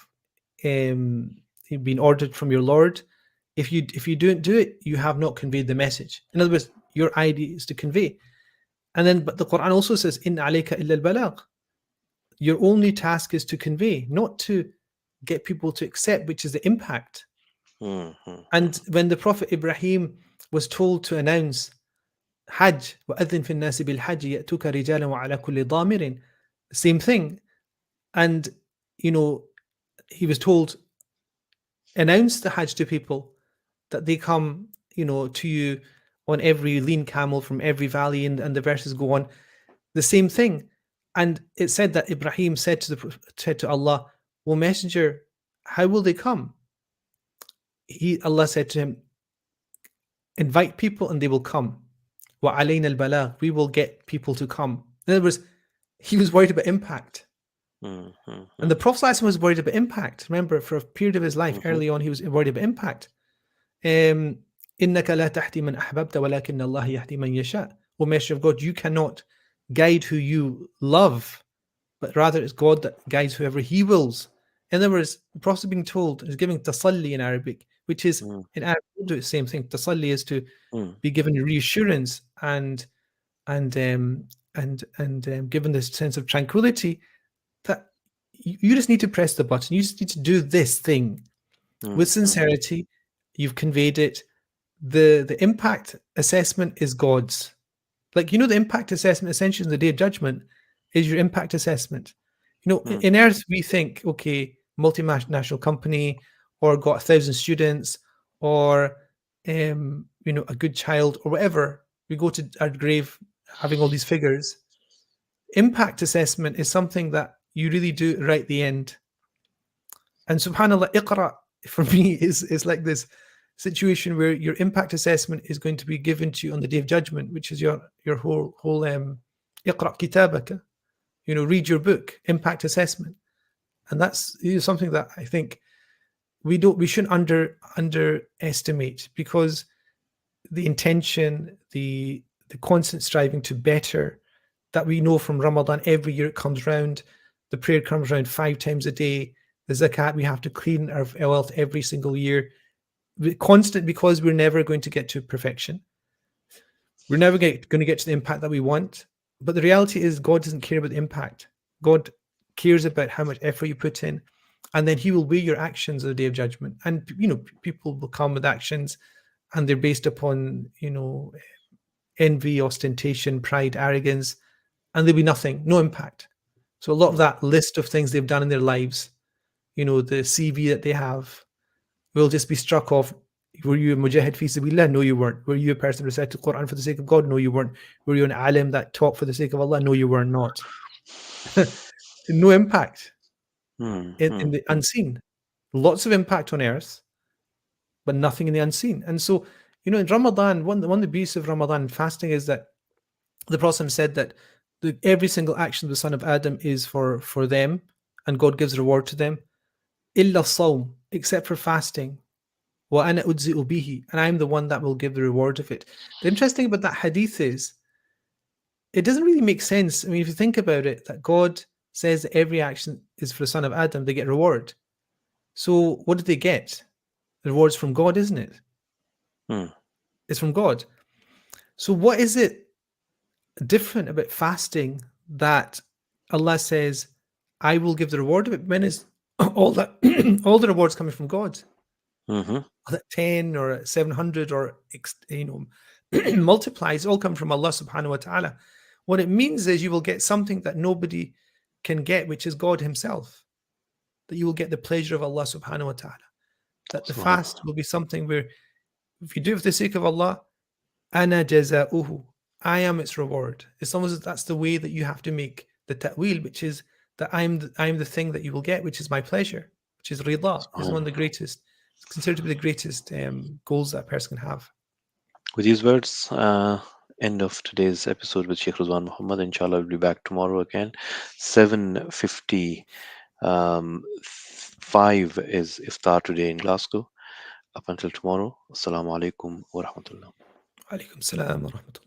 been ordered from your Lord. If you don't do it, you have not conveyed the message. In other words, your idea is to convey. But the Quran also says, إِنَّ عَلَيْكَ إِلَّا الْبَلَاغِ. Your only task is to convey, not to get people to accept, which is the impact. And when the Prophet Ibrahim was told to announce Hajj, وَأَذِّن فِي النَّاسِ بِالْحَجِّ يَأْتُوكَ رِجَالًا وَعَلَى كُلِّ ضَامِرٍ, same thing. And he was told, announce the Hajj to people, that they come to you on every lean camel from every valley, and the verses go on. The same thing. And it said that Ibrahim said to Allah, "O Messenger, how will they come?" Allah said to him, "Invite people and they will come. Wa alayna al-balagh, we will get people to come." In other words, he was worried about impact. And the Prophet ﷺ was worried about impact. Remember, for a period of his life, early on, he was worried about impact. إِنَّكَ لَا تَهْدِي مَنْ أَحْبَبْتَ وَلَكِنَّ اللَّهَ يَهْدِي مَنْ يَشَاءُ. O Messenger of God, you cannot guide who you love, but rather it's God that guides whoever he wills. In other words, the Prophet is being told, is giving tasalli in Arabic, which is, in Arabic, we'll do the same thing. Tasalli is to be given reassurance and given this sense of tranquility that you just need to press the button. You just need to do this thing with sincerity. You've conveyed it. The impact assessment is God's. Like, the impact assessment essentially in the Day of Judgment is your impact assessment. In Earth, we think, okay, multinational company, or got 1,000 students, or, a good child, or whatever. We go to our grave having all these figures. Impact assessment is something that you really do right at the end. And subhanAllah, Iqra, for me, is like this situation where your impact assessment is going to be given to you on the Day of Judgment, which is your whole Iqra kitabaka, read your book, impact assessment. And that's something that I think we shouldn't underestimate, because the intention, the constant striving to better that we know from Ramadan, every year it comes round, the prayer comes around 5 times a day, the zakat, we have to clean our wealth every single year. Constant, because we're never going to get to perfection. We're never going to get to the impact that we want. But the reality is God doesn't care about the impact. God cares about how much effort you put in, and then he will weigh your actions on the Day of Judgment. And, people will come with actions, and they're based upon, envy, ostentation, pride, arrogance, and there'll be nothing, no impact. So a lot of that list of things they've done in their lives, the CV that they have, will just be struck off. Were you a mujahid fi sabilillah? No, you weren't. Were you a person who recited the Quran for the sake of God? No, you weren't. Were you an alim that taught for the sake of Allah? No, you were not. No impact in the unseen. Lots of impact on earth, but nothing in the unseen. And so, in Ramadan, one of the beauties of Ramadan fasting is that the Prophet said that every single action of the son of Adam is for them, and God gives reward to them. Illa sawm, except for fasting. Wa ana udzi'u bihi, and I'm the one that will give the reward of it. The interesting about that hadith is, it doesn't really make sense. I mean, if you think about it, that God says that every action is for the son of Adam, they get reward. So what do they get? The reward's from God, isn't it? It's from God. So what is it different about fasting that Allah says, I will give the reward of it, when is all the rewards coming from God? That 10 or 700 or multiplies, all come from Allah subhanahu wa ta'ala. What it means is you will get something that nobody can get, which is God himself. That you will get the pleasure of Allah subhanahu wa ta'ala. That the fast will be something where, if you do it for the sake of Allah, ana jaza'uhu, I am its reward. It's almost, that's the way that you have to make the ta'wil, which is that I'm the thing that you will get, which is my pleasure, which is rida. It's one of the greatest, it's considered to be the greatest goals that a person can have. With these words, end of today's episode with Sheikh Rizwan Muhammad. Inshallah, we'll be back tomorrow again. 7:55 is iftar today in Glasgow. Up until tomorrow, assalamu alaikum wa rahmatullah. Alaikum salam wa rahmatullah.